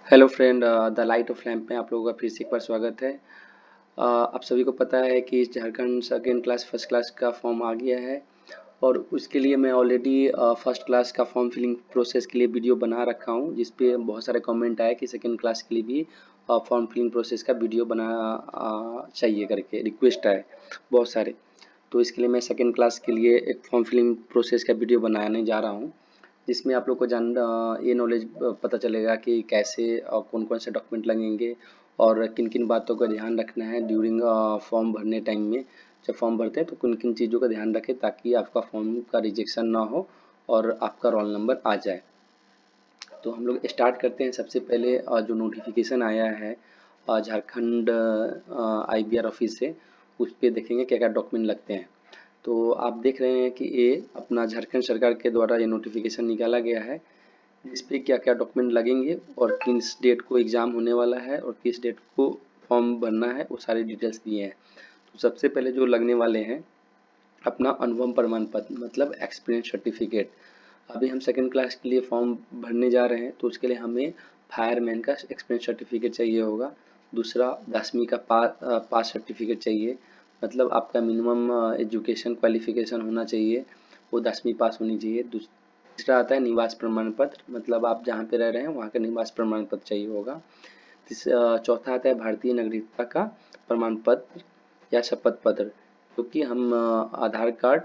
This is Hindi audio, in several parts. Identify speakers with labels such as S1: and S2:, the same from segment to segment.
S1: Hello friend, the light of lamp में आप लोगों का फिर से एक बार स्वागत है। आप सभी को पता है कि Jharkhand second class first class का फॉर्म आ गया है और उसके लिए मैं ऑलरेडी फर्स्ट क्लास का फॉर्म फिलिंग प्रोसेस के लिए वीडियो बना रखा हूं, जिस पे बहुत सारे कमेंट आए कि सेकेंड क्लास के लिए भी फॉर्म फिलिंग प्रोसेस का वीडियो बना चाहिए करके रिक्वेस्ट आए बहुत सारे। तो इसके लिए मैं सेकेंड क्लास के लिए एक फॉर्म फिलिंग प्रोसेस का वीडियो बनाने जा रहा हूँ, जिसमें आप लोग को ये नॉलेज पता चलेगा कि कैसे कौन कौन से डॉक्यूमेंट लगेंगे और किन किन बातों का ध्यान रखना है ड्यूरिंग फॉर्म भरने टाइम में। जब फॉर्म भरते हैं तो किन किन चीज़ों का ध्यान रखें ताकि आपका फॉर्म का रिजेक्शन ना हो और आपका रोल नंबर आ जाए। तो हम लोग स्टार्ट करते हैं। सबसे पहले जो नोटिफिकेशन आया है झारखंड IBR ऑफिस से, उस पर देखेंगे क्या क्या डॉक्यूमेंट लगते हैं। तो आप देख रहे हैं कि ये अपना झारखंड सरकार के द्वारा ये नोटिफिकेशन निकाला गया है, इस पे क्या क्या डॉक्यूमेंट लगेंगे और किस डेट को एग्ज़ाम होने वाला है और किस डेट को फॉर्म भरना है, वो सारी डिटेल्स दिए हैं। तो सबसे पहले जो लगने वाले हैं अपना अनुभव प्रमाण पत्र, मतलब एक्सपीरियंस सर्टिफिकेट। अभी हम सेकेंड क्लास के लिए फॉर्म भरने जा रहे हैं तो उसके लिए हमें फायरमैन का एक्सपीरियंस सर्टिफिकेट चाहिए होगा। दूसरा 10वीं का पास सर्टिफिकेट चाहिए, मतलब आपका मिनिमम एजुकेशन क्वालिफिकेशन होना चाहिए, वो 10वीं पास होनी चाहिए। तीसरा आता है निवास प्रमाण पत्र, मतलब आप जहाँ पे रह रहे हैं वहाँ का निवास प्रमाण पत्र चाहिए होगा। चौथा आता है भारतीय नागरिकता का प्रमाण पत्र या शपथ पत्र, क्योंकि हम आधार कार्ड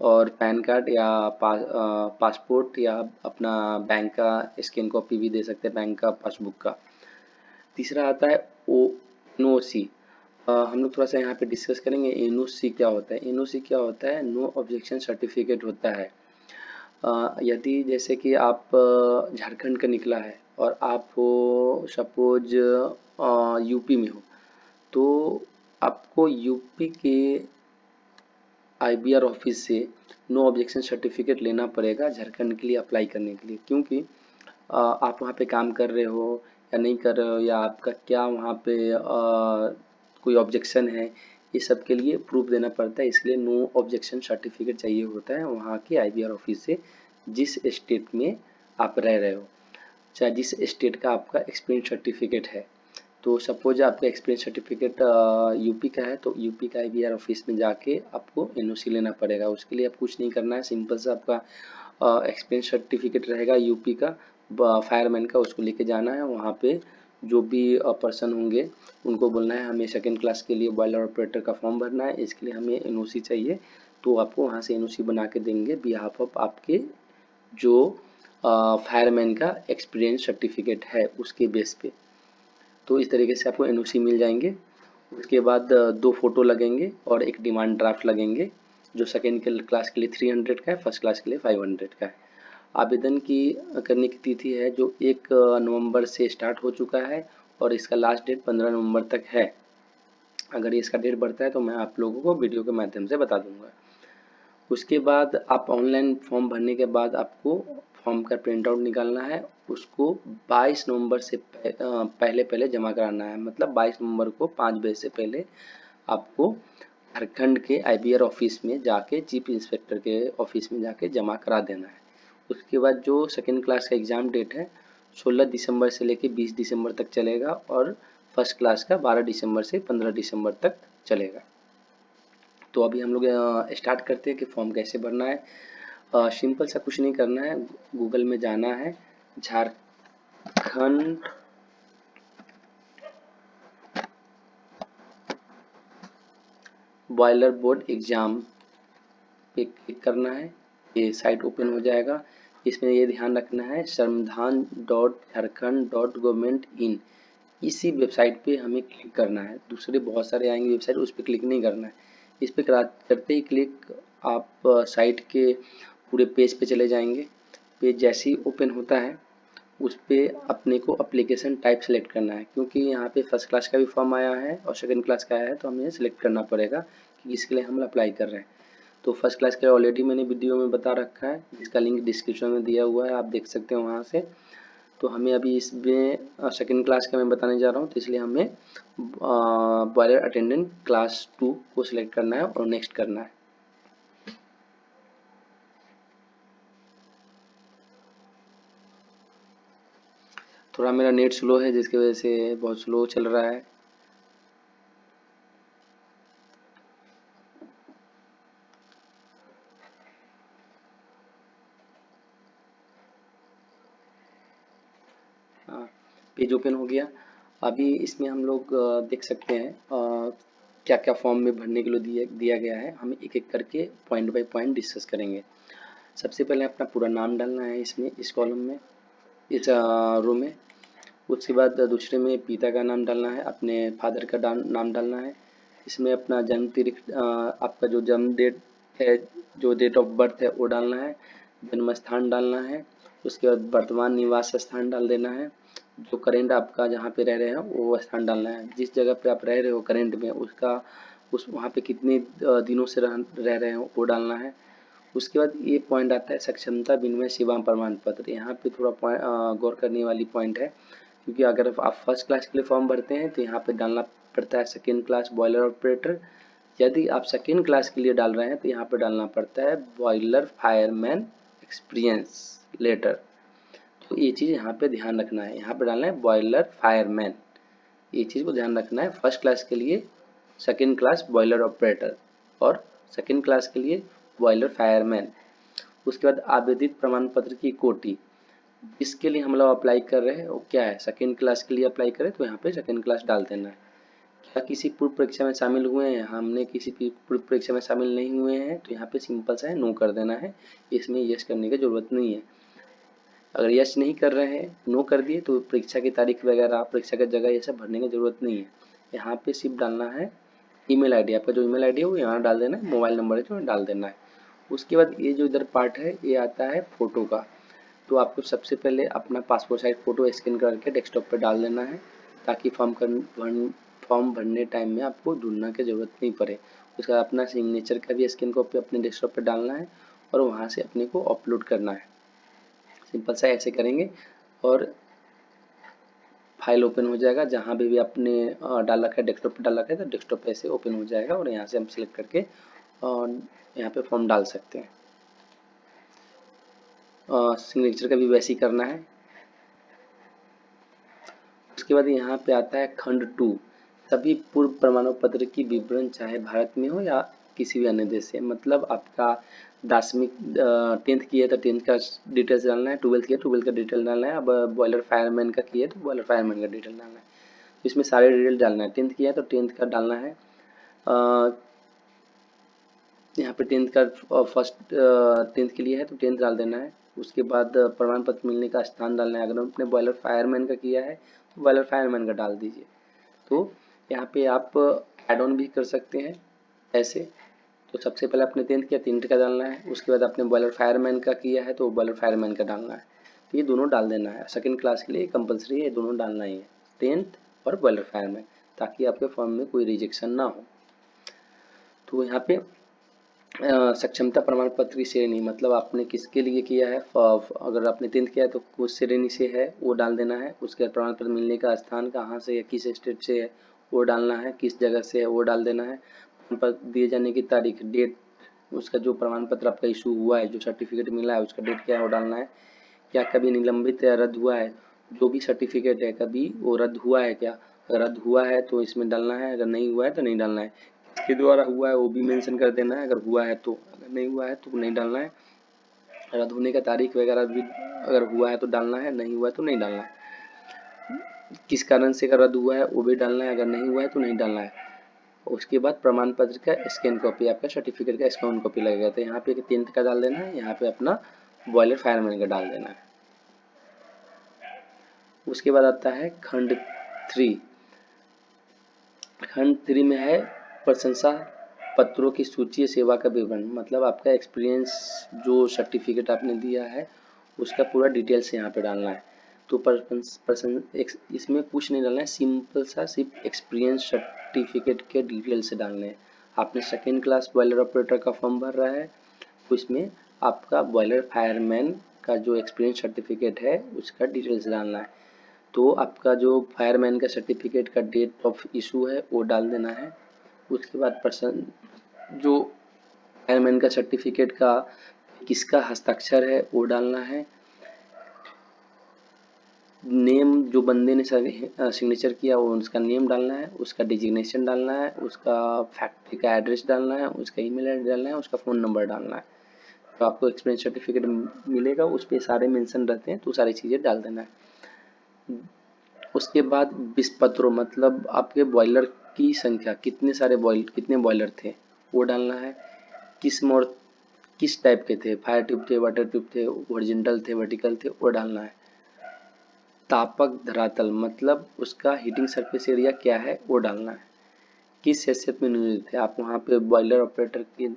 S1: और पैन कार्ड या पासपोर्ट या अपना बैंक का स्कैन कॉपी भी दे सकते हैं, बैंक का पासबुक का। तीसरा आता है ओ NOC। हम लोग थोड़ा सा यहाँ पे डिस्कस करेंगे NOC क्या होता है। NOC क्या होता है, नो ऑब्जेक्शन सर्टिफिकेट होता है। यदि जैसे कि आप झारखंड का निकला है और आप हो सपोज यूपी में हो, तो आपको यूपी के IBR ऑफिस से नो ऑब्जेक्शन सर्टिफिकेट लेना पड़ेगा झारखंड के लिए अप्लाई करने के लिए, क्योंकि आप वहाँ पे काम कर रहे हो या नहीं कर रहे हो, या आपका क्या वहाँ पे कोई ऑब्जेक्शन है, ये सब के लिए प्रूफ देना पड़ता है। इसलिए नो ऑब्जेक्शन सर्टिफिकेट चाहिए होता है वहाँ के IBR ऑफिस से, जिस स्टेट में आप रह रहे हो, चाहे जिस स्टेट का आपका एक्सपीरियंस सर्टिफिकेट है। तो सपोज आपका एक्सपीरियंस सर्टिफिकेट यूपी का है तो यूपी का IBR ऑफिस में जाके आपको NOC लेना पड़ेगा। उसके लिए आप कुछ नहीं करना है, सिंपल सा आपका एक्सपीरियंस सर्टिफिकेट रहेगा यूपी का फायरमैन का, उसको लेके जाना है। वहाँ पे जो भी पर्सन होंगे उनको बोलना है हमें सेकेंड क्लास के लिए बॉयलर ऑपरेटर का फॉर्म भरना है, इसके लिए हमें NOC चाहिए। तो आपको वहाँ से NOC बना के देंगे बिहाफ ऑफ आपके जो फायरमैन का एक्सपीरियंस सर्टिफिकेट है उसके बेस पे। तो इस तरीके से आपको NOC मिल जाएंगे। उसके बाद दो फोटो लगेंगे और एक डिमांड ड्राफ्ट लगेंगे, जो सेकेंड क्लास के लिए 300 का है, फर्स्ट क्लास के लिए 500 का है। आवेदन की करने की तिथि है जो 1 नवंबर से स्टार्ट हो चुका है और इसका लास्ट डेट 15 नवंबर तक है। अगर इसका डेट बढ़ता है तो मैं आप लोगों को वीडियो के माध्यम से बता दूंगा। उसके बाद आप ऑनलाइन फॉर्म भरने के बाद आपको फॉर्म का प्रिंट आउट निकालना है, उसको 22 नवंबर से पहले पहले जमा कराना है, मतलब 22 नवंबर को 5 बजे से पहले आपको झारखंड के IBR ऑफिस में जाके, चीफ इंस्पेक्टर के ऑफिस में जाके जमा करा देना है। उसके बाद जो सेकेंड क्लास का एग्ज़ाम डेट है 16 दिसंबर से लेके 20 दिसंबर तक चलेगा और फर्स्ट क्लास का 12 दिसंबर से 15 दिसंबर तक चलेगा। तो अभी हम लोग स्टार्ट करते हैं कि फॉर्म कैसे भरना है। सिंपल सा कुछ नहीं करना है, गूगल में जाना है, झारखंड बॉयलर बोर्ड एग्ज़ाम पे क्लिक करना है, ये साइट ओपन हो जाएगा। इसमें ये ध्यान रखना है samdhan.jharkhand.gov.in, इसी वेबसाइट पे हमें क्लिक करना है। दूसरे बहुत सारे आएंगे वेबसाइट, उस पर क्लिक नहीं करना है। इस पर करते ही क्लिक आप साइट के पूरे पेज पे चले जाएंगे। पेज जैसे ही ओपन होता है उस पर अपने को अप्लीकेशन टाइप सेलेक्ट करना है, क्योंकि यहाँ पे फर्स्ट क्लास का भी फॉर्म आया है और सेकंड क्लास का आया है, तो हमें सेलेक्ट करना पड़ेगा कि इसके लिए हम अप्लाई कर रहे हैं। तो फर्स्ट क्लास का ऑलरेडी मैंने वीडियो में बता रखा है, जिसका लिंक डिस्क्रिप्शन में दिया हुआ है, आप देख सकते हैं वहाँ से। तो हमें अभी इसमें सेकंड क्लास का मैं बताने जा रहा हूँ, तो इसलिए हमें बॉयलर अटेंडेंट क्लास 2 को सिलेक्ट करना है और नेक्स्ट करना है। थोड़ा मेरा नेट स्लो है जिसकी वजह से बहुत स्लो चल रहा है। हाँ, पेज ओपन हो गया। अभी इसमें हम लोग देख सकते हैं क्या क्या फॉर्म में भरने के लिए दिया गया है। हम एक एक करके पॉइंट बाय पॉइंट डिस्कस करेंगे। सबसे पहले अपना पूरा नाम डालना है इसमें, इस कॉलम में, इस रो में। उसके बाद दूसरे में पिता का नाम डालना है, अपने फादर का नाम डालना है। इसमें अपना जन्म तारीख, आपका जो जन्म डेट है, जो डेट ऑफ बर्थ है वो डालना है। जन्म स्थान डालना है। उसके बाद वर्तमान निवास स्थान डाल देना है। जो करेंट आपका जहाँ पे रह रहे हैं वो स्थान डालना है। जिस जगह पे आप रह रहे हो करेंट में, उसका वहाँ पे कितने दिनों से रह रहे हो वो डालना है। उसके बाद ये पॉइंट आता है सक्षमता विनिमय सेवा प्रमाण पत्र। यहाँ पे थोड़ा गौर करने वाली पॉइंट है, क्योंकि अगर आप फर्स्ट क्लास के लिए फॉर्म भरते हैं तो यहाँ पे डालना पड़ता है सेकेंड क्लास बॉयलर ऑपरेटर। यदि आप सेकेंड क्लास के लिए डाल रहे हैं तो यहाँ पे डालना पड़ता है बॉयलर फायरमैन एक्सपीरियंस लेटर। तो ये चीज़ यहाँ पे ध्यान रखना है, यहाँ पे डालना है बॉयलर फायरमैन। ये चीज़ को ध्यान रखना है। फर्स्ट क्लास के लिए सेकेंड क्लास बॉयलर ऑपरेटर और सेकेंड क्लास के लिए बॉयलर फायरमैन। उसके बाद आवेदित प्रमाण पत्र की कोटि, इसके लिए हम लोग अप्लाई कर रहे हैं वो क्या है, सेकेंड क्लास के लिए अप्लाई करें तो यहाँ पे सेकेंड क्लास डाल देना है। क्या किसी पूर्व परीक्षा में शामिल हुए हैं, हमने किसी पूर्व परीक्षा में शामिल नहीं हुए हैं तो यहाँ पे सिंपल सा है नो कर देना है। इसमें यस करने की जरूरत नहीं है। अगर यस नहीं कर रहे हैं, नो कर दिए, तो परीक्षा की तारीख वगैरह, परीक्षा की जगह, ये सब भरने की जरूरत नहीं है। यहाँ पे सिर्फ डालना है ईमेल आईडी। आपका जो ईमेल आईडी है वो यहाँ डाल देना है, मोबाइल नंबर है जो डाल देना है। उसके बाद ये जो इधर पार्ट है ये आता है फोटो का। तो आपको सबसे पहले अपना पासपोर्ट साइज फोटो स्कैन करके डेस्कटॉप पर डाल देना है, ताकि फॉर्म भरने टाइम में आपको ढूंढना की जरूरत नहीं पड़े। उसका अपना सिग्नेचर का भी स्कैन कॉपी अपने डेस्कटॉप पर डालना है और वहाँ से अपने को अपलोड करना है। सिंपल सा ऐसे करेंगे और फाइल ओपन हो जाएगा। जहाँ भी आपने डाल रखा है, डेस्कटॉप पे डाल रखा है, तो डेस्कटॉप पे ऐसे ओपन हो जाएगा और यहाँ से हम सिलेक्ट करके और यहाँ पे फॉर्म डाल सकते हैं। सिग्नेचर का भी वैसे ही करना है। उसके बाद यहाँ पे आता है खंड 2, सभी पूर्व प्रमाण पत्र की विवरण, चाहे भारत में हो या किसी भी अन्य देश से। मतलब आपका 10वीं 10th की है तो 10th का डिटेल्स डालना है, 12th की है 12th का डिटेल डालना है। अब बॉयलर फायरमैन का की है तो बॉयलर फायरमैन का डिटेल डालना है। तो इसमें सारे डिटेल डालना है। 10th किया है तो 10th का डालना है। यहाँ पे 10th का फर्स्ट 10th के लिए है तो 10th डाल देना है। उसके बाद प्रमाण पत्र मिलने का स्थान डालना है। अगर आपने बॉयलर फायरमैन का किया है तो बॉयलर फायरमैन का डाल दीजिए। तो यहाँ पे आप एड ऑन भी कर सकते हैं ऐसे। तो सबसे पहले आपने 10th किया 10th का डालना है। उसके बाद आपने बॉयलर फायरमैन का किया है तो बॉयलर फायरमैन का डालना है। तो ये दोनों डाल देना है। सेकेंड क्लास के लिए कंपलसरी है, ये दोनों डालना ही है, 10th और बॉयलर फायरमैन, ताकि आपके फॉर्म में कोई रिजेक्शन ना हो। तो यहाँ पे सक्षमता प्रमाण पत्र की श्रेणी, मतलब आपने किसके लिए किया है। अगर आपने 10th किया है तो किस श्रेणी से है वो डाल देना है। उसके बाद प्रमाण पत्र मिलने का स्थान कहाँ से है, किस स्टेट से है वो डालना है, किस जगह से है वो डाल देना है। प्रमाण पत्र दिए जाने की तारीख, डेट, उसका जो प्रमाण पत्र आपका इशू हुआ है, जो सर्टिफिकेट मिला है उसका डेट क्या है वो डालना है। क्या कभी निलंबित या रद्द हुआ है, जो भी सर्टिफिकेट है कभी वो रद्द हुआ है क्या, अगर रद्द हुआ है तो इसमें डालना है, अगर नहीं हुआ है तो नहीं डालना है। किसके द्वारा हुआ है वो भी मेंशन कर देना है, अगर हुआ है तो, अगर नहीं हुआ है तो नहीं डालना है। रद्द होने का तारीख वगैरह भी अगर हुआ है तो डालना है, नहीं हुआ है तो नहीं डालना है। किस कारण से अगर रद्द हुआ है वो भी डालना है, अगर नहीं हुआ है तो नहीं डालना है। उसके बाद प्रमाण पत्र का स्कैन कॉपी, आपका सर्टिफिकेट का स्कैन कॉपी लगेगा। तो यहाँ पे 10th का डाल देना है, यहाँ पे अपना बॉयलर फायरमैन का डाल देना है। उसके बाद आता है खंड 3। खंड 3 में है प्रशंसा पत्रों की सूची, सेवा का विवरण। मतलब आपका एक्सपीरियंस, जो सर्टिफिकेट आपने दिया है उसका पूरा डिटेल्स यहाँ पे डालना है। तो इसमें कुछ नहीं डालना है, सिंपल सा सिर्फ एक्सपीरियंस सर्टिफिकेट के डिटेल्स डालने हैं। आपने सेकेंड क्लास बॉयलर ऑपरेटर का फॉर्म भर रहा है तो इसमें आपका बॉयलर फायरमैन का जो एक्सपीरियंस सर्टिफिकेट है उसका डिटेल्स डालना है। तो आपका जो फायरमैन का सर्टिफिकेट का डेट ऑफ इशू है वो डाल देना है। उसके बाद पर्सन, जो फायरमैन का सर्टिफिकेट का किसका हस्ताक्षर है वो डालना है। नेम जो बंदे ने सिग्नेचर किया वो उसका नेम डालना है, उसका डिजिग्नेशन डालना है, उसका फैक्ट्री का एड्रेस डालना है, उसका ईमेल एड्रेस डालना है, उसका फ़ोन नंबर डालना है। तो आपको एक्सपीरियंस सर्टिफिकेट मिलेगा, उस पर सारे मेंशन रहते हैं, तो सारी चीज़ें डाल देना है। उसके बाद विस्पत्रो मतलब आपके बॉयलर की संख्या, कितने बॉयलर थे वो डालना है, किस टाइप के थे, फायर ट्यूब थे, वाटर ट्यूब थे, हॉरिजॉन्टल थे, वर्टिकल थे, वो डालना है। तापक धरातल मतलब उसका हीटिंग सरफेस एरिया क्या है वो डालना है। किस हैसियत में नियोजित थे आप, वहाँ पे बॉयलर ऑपरेटर के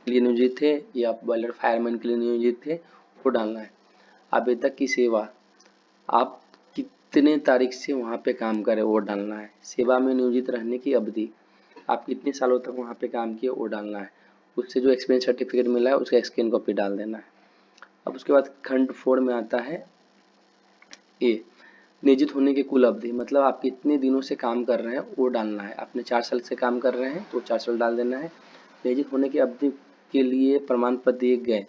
S1: लिए नियोजित थे या बॉयलर फायरमैन के लिए नियोजित थे, वो डालना है। आवेदक की सेवा, आप कितने तारीख से वहाँ पे काम करें वो डालना है। सेवा में नियोजित रहने की अवधि, आप कितने सालों तक वहाँ पे काम किए वो डालना है। उससे जो एक्सपीरियंस सर्टिफिकेट मिला है उसका स्कैन कॉपी डाल देना है। अब उसके बाद खंड 4 में आता है ए, नियोजित होने की कुल अवधि मतलब आप कितने दिनों से काम कर रहे हैं वो डालना है। आपने 4 साल से काम कर रहे हैं तो 4 साल डाल देना है। नियोजित होने की अवधि के लिए प्रमाण पत्र दिए गए,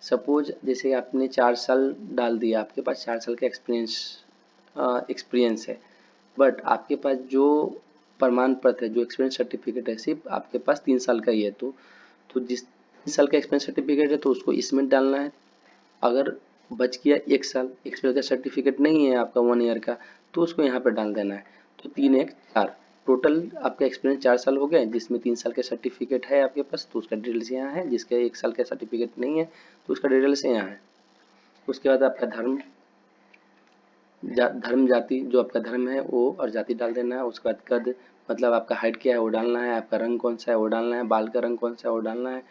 S1: सपोज जैसे आपने 4 साल डाल दिया, आपके पास 4 साल का एक्सपीरियंस है, बट आपके पास जो प्रमाण पत्र है, जो एक्सपीरियंस सर्टिफिकेट है, सिर्फ आपके पास 3 साल का ही है, तो जिस 3 साल का एक्सपीरियंस सर्टिफिकेट है तो उसको इसमें डालना है। अगर बच गया 1 साल, एक्सपीरियंस का सर्टिफिकेट नहीं है आपका 1 ईयर का, तो उसको यहाँ पर डाल देना है। तो 3 1 4 टोटल आपका एक्सपीरियंस 4 साल हो गए, जिसमें 3 साल का सर्टिफिकेट है आपके पास तो उसका डिटेल्स यहाँ है, जिसका 1 साल का सर्टिफिकेट नहीं है तो उसका डिटेल्स यहाँ है। उसके बाद आपका धर्म जाति, जो आपका धर्म है वो और जाति डाल देना है। उसके बाद कद मतलब आपका हाइट क्या है वो डालना है, आपका रंग कौन सा है वो डालना है, बाल का रंग कौन सा है वो डालना है,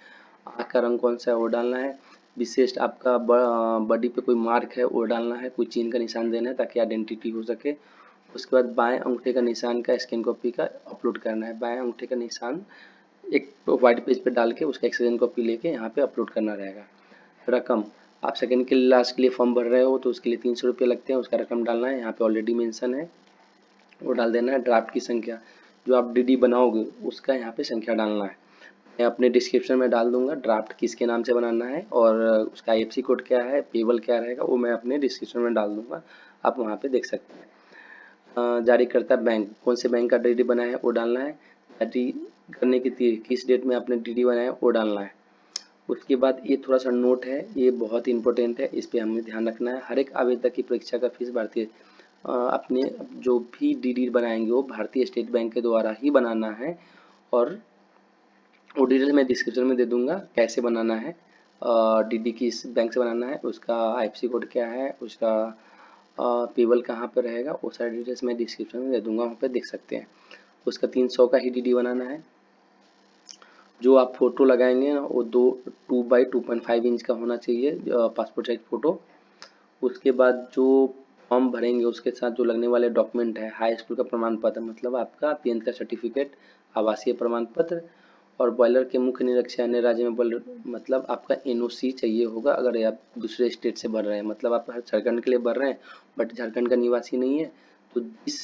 S1: आँख का रंग कौन सा है वो डालना है। विशेष आपका बॉडी पे कोई मार्क है वो डालना है, कोई चिन्ह का निशान देना है ताकि आइडेंटिटी हो सके। उसके बाद बाएं अंगूठे का निशान का स्कैन कॉपी का अपलोड करना है। बाएं अंगूठे का निशान एक व्हाइट पेज पे डाल के उसका स्कैन कॉपी लेके यहाँ पे अपलोड करना रहेगा। रकम, आप सेकंड के लास्ट के लिए फॉर्म भर रहे हो तो उसके लिए 300 रुपये लगते हैं, उसका रकम डालना है, यहाँ पे ऑलरेडी मेंशन है वो डाल देना है। ड्राफ्ट की संख्या, जो आप डीडी बनाओगे उसका यहाँ पे संख्या डालना है। मैं अपने डिस्क्रिप्शन में डाल दूंगा ड्राफ्ट किसके नाम से बनाना है और उसका IFSC कोड क्या है, पेबल क्या रहेगा, वो मैं अपने डिस्क्रिप्शन में डाल दूंगा, आप वहाँ पे देख सकते हैं। जारीकर्ता बैंक, कौन से बैंक का डीडी बनाया है वो डालना है। जारी करने की तिथि, किस डेट में आपने डीडी बनाया है वो डालना है। उसके बाद ये थोड़ा सा नोट है, ये बहुत इंपॉर्टेंट है, इस पे हमें ध्यान रखना है। हर एक आवेदक की परीक्षा का फीस भारतीय, अपने जो भी डीडी बनाएंगे वो भारतीय स्टेट बैंक के द्वारा ही बनाना है, और वो डिटेल मैं डिस्क्रिप्शन में दे दूंगा कैसे बनाना है, डीडी किस बैंक से बनाना है, उसका IFSC कोड क्या है, उसका पेबल कहाँ पर रहेगा, वो सारी डिटेल्स मैं डिस्क्रिप्शन में दे दूंगा, वहाँ पे देख सकते हैं। उसका 300 का ही डीडी बनाना है। जो आप फोटो लगाएंगे ना वो 2 बाई 2.5 इंच का होना चाहिए, पासपोर्ट साइज फोटो। उसके बाद जो फॉर्म भरेंगे उसके साथ जो लगने वाले डॉक्यूमेंट है, हाई स्कूल का प्रमाण पत्र मतलब आपका 10th का सर्टिफिकेट, आवासीय प्रमाण पत्र, और बॉयलर के मुख्य निरीक्षक अन्य राज्य में बॉयलर मतलब आपका NOC चाहिए होगा अगर आप दूसरे स्टेट से भर रहे हैं, मतलब आप झारखंड के लिए भर रहे हैं बट झारखंड का निवासी नहीं है, तो जिस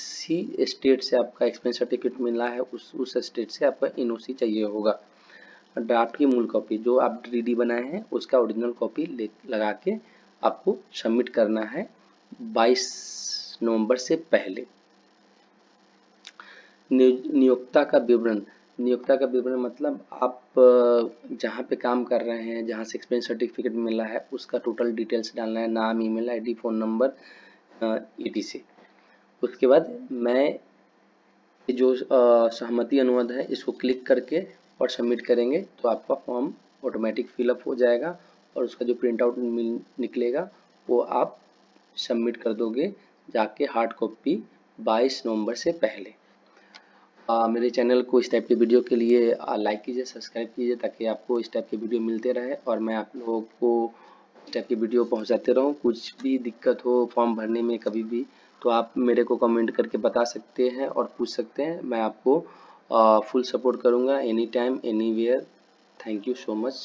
S1: स्टेट से आपका एक्सपीरियंस सर्टिफिकेट मिला है उस स्टेट से आपका NOC चाहिए होगा। ड्राफ्ट की मूल कॉपी, जो आप डीडी बनाए हैं उसका ओरिजिनल कॉपी लगा के आपको सबमिट करना है 22 नवंबर से पहले। नियोक्ता का विवरण, नियोक्ता का विवरण मतलब आप जहाँ पे काम कर रहे हैं, जहाँ से एक्सपीरियंस सर्टिफिकेट मिला है उसका टोटल डिटेल्स डालना है, नाम, email ID, phone number, ETC। उसके बाद मैं जो सहमति अनुरोध है इसको क्लिक करके और सबमिट करेंगे तो आपका फॉर्म ऑटोमेटिक फिलअप हो जाएगा, और उसका जो प्रिंट आउट निकलेगा वो आप सबमिट कर दोगे जाके हार्ड कॉपी 22 नवंबर से पहले। मेरे चैनल को इस टाइप के वीडियो के लिए लाइक कीजिए, सब्सक्राइब कीजिए ताकि आपको इस टाइप के वीडियो मिलते रहे और मैं आप लोगों को इस टाइप की वीडियो पहुंचाते रहूं। कुछ भी दिक्कत हो फॉर्म भरने में कभी भी तो आप मेरे को कमेंट करके बता सकते हैं और पूछ सकते हैं, मैं आपको फुल सपोर्ट करूंगा any time anywhere. Thank you so much.